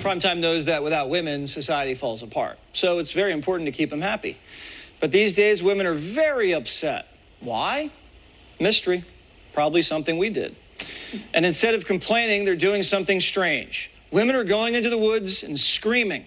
Primetime knows that without women, society falls apart. So it's very important to keep them happy. But these days, women are very upset. Why? Mystery. Probably something we did. And instead of complaining, they're doing something strange. Women are going into the woods and screaming.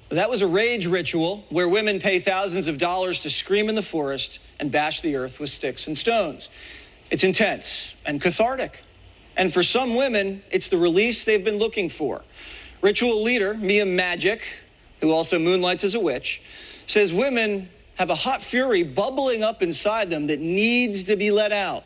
That was a rage ritual where women pay thousands of dollars to scream in the forest and bash the earth with sticks and stones. It's intense and cathartic. And for some women, it's the release they've been looking for. Ritual leader Magik, who also moonlights as a witch, says women have a hot fury bubbling up inside them that needs to be let out.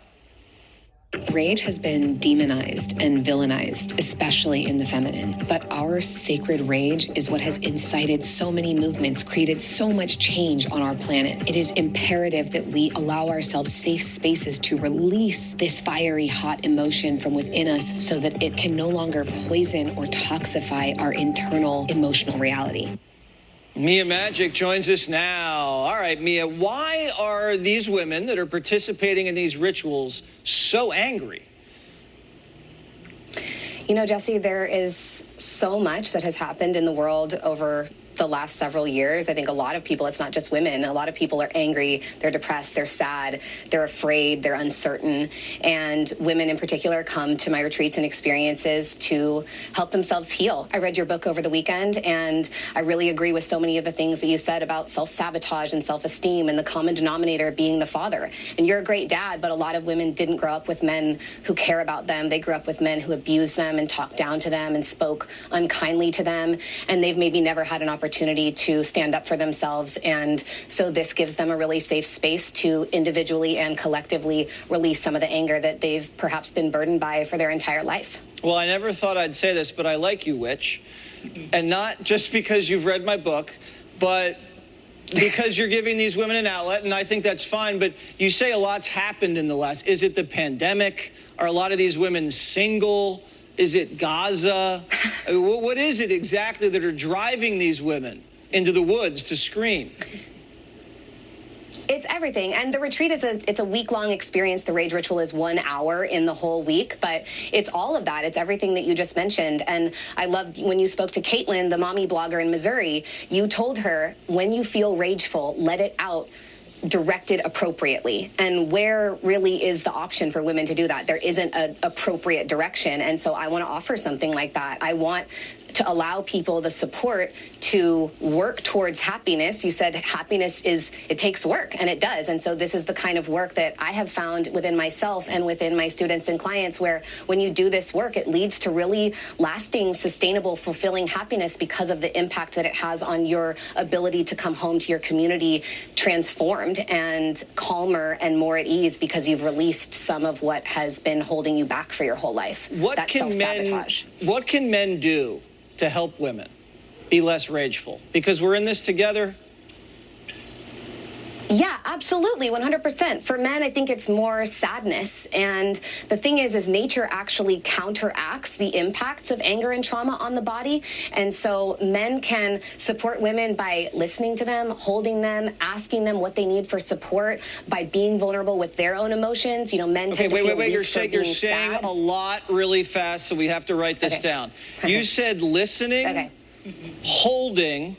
Rage has been demonized and villainized, especially in the feminine. But our sacred rage is what has incited so many movements, created so much change on our planet. It is imperative that we allow ourselves safe spaces to release this fiery, hot emotion from within us so that it can no longer poison or toxify our internal emotional reality. Magik joins us now. All right, Mia, why are these women that are participating in these rituals so angry? You know, Jesse, there is so much that has happened in the world over the last several years. I think a lot of people, it's not just women, a lot of people are angry, they're depressed, they're sad, they're afraid, they're uncertain. And women in particular come to my retreats and experiences to help themselves heal. I read your book over the weekend, and I really agree with so many of the things that you said about self-sabotage and self-esteem and the common denominator being the father. And you're a great dad, but a lot of women didn't grow up with men who care about them. They grew up with men who abused them and talked down to them and spoke unkindly to them. And they've maybe never had an opportunity to stand up for themselves. And so this gives them a really safe space to individually and collectively release some of the anger that they've perhaps been burdened by for their entire life. Well, I never thought I'd say this, but I like you, Witch. And not just because you've read my book, but because you're giving these women an outlet, and I think that's fine. But you say a lot's happened in the last. Is it the pandemic? Are a lot of these women single? Is it Gaza? What is it exactly that are driving these women into the woods to scream? It's everything. And the retreat is it's a week-long experience. The rage ritual is 1 hour in the whole week, but it's all of that. It's everything that you just mentioned. And I loved when you spoke to Caitlin, the mommy blogger in Missouri, you told her, when you feel rageful, let it out, directed appropriately. And where really is the option for women to do that? There isn't an appropriate direction. And so I want to offer something like that. I want to allow people the support to work towards happiness. You said happiness it takes work, and it does. And so this is the kind of work that I have found within myself and within my students and clients, where when you do this work, it leads to really lasting, sustainable, fulfilling happiness because of the impact that it has on your ability to come home to your community transformed and calmer and more at ease because you've released some of what has been holding you back for your whole life. That self-sabotage. What can men do to help women be less rageful? Because we're in this together. Yeah, absolutely, 100%. For men, I think it's more sadness. And the thing is nature actually counteracts the impacts of anger and trauma on the body. And so men can support women by listening to them, holding them, asking them what they need for support, by being vulnerable with their own emotions. You know, men tend to feel weak You're for saying being sad. a lot really fast, so we have to write this down. You said listening, holding.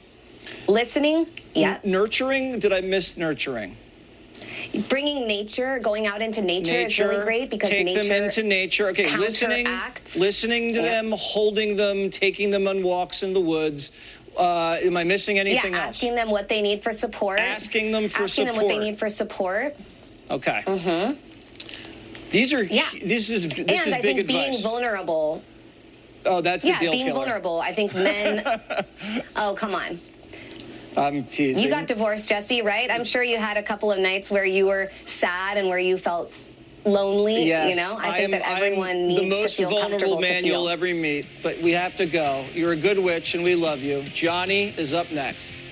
Listening, yeah. Nurturing, did I miss nurturing? Bringing nature, going out into nature is really great because take nature them into nature. Okay, listening to them, holding them, taking them on walks in the woods. Am I missing anything else? Asking them what they need for support. Asking them for asking support. them what they need for support. Okay. Mm-hmm. This is big advice. And I think being vulnerable. Oh, that's the deal being killer. vulnerable. I think men. Oh, come on. I'm teasing. You got divorced, Jesse, right? I'm sure you had a couple of nights where you were sad and where you felt lonely. Yes, You know, I think that everyone needs to feel the most comfortable vulnerable man to feel. you'll ever meet, but we have to go. You're a good witch, and we love you. Johnny is up next.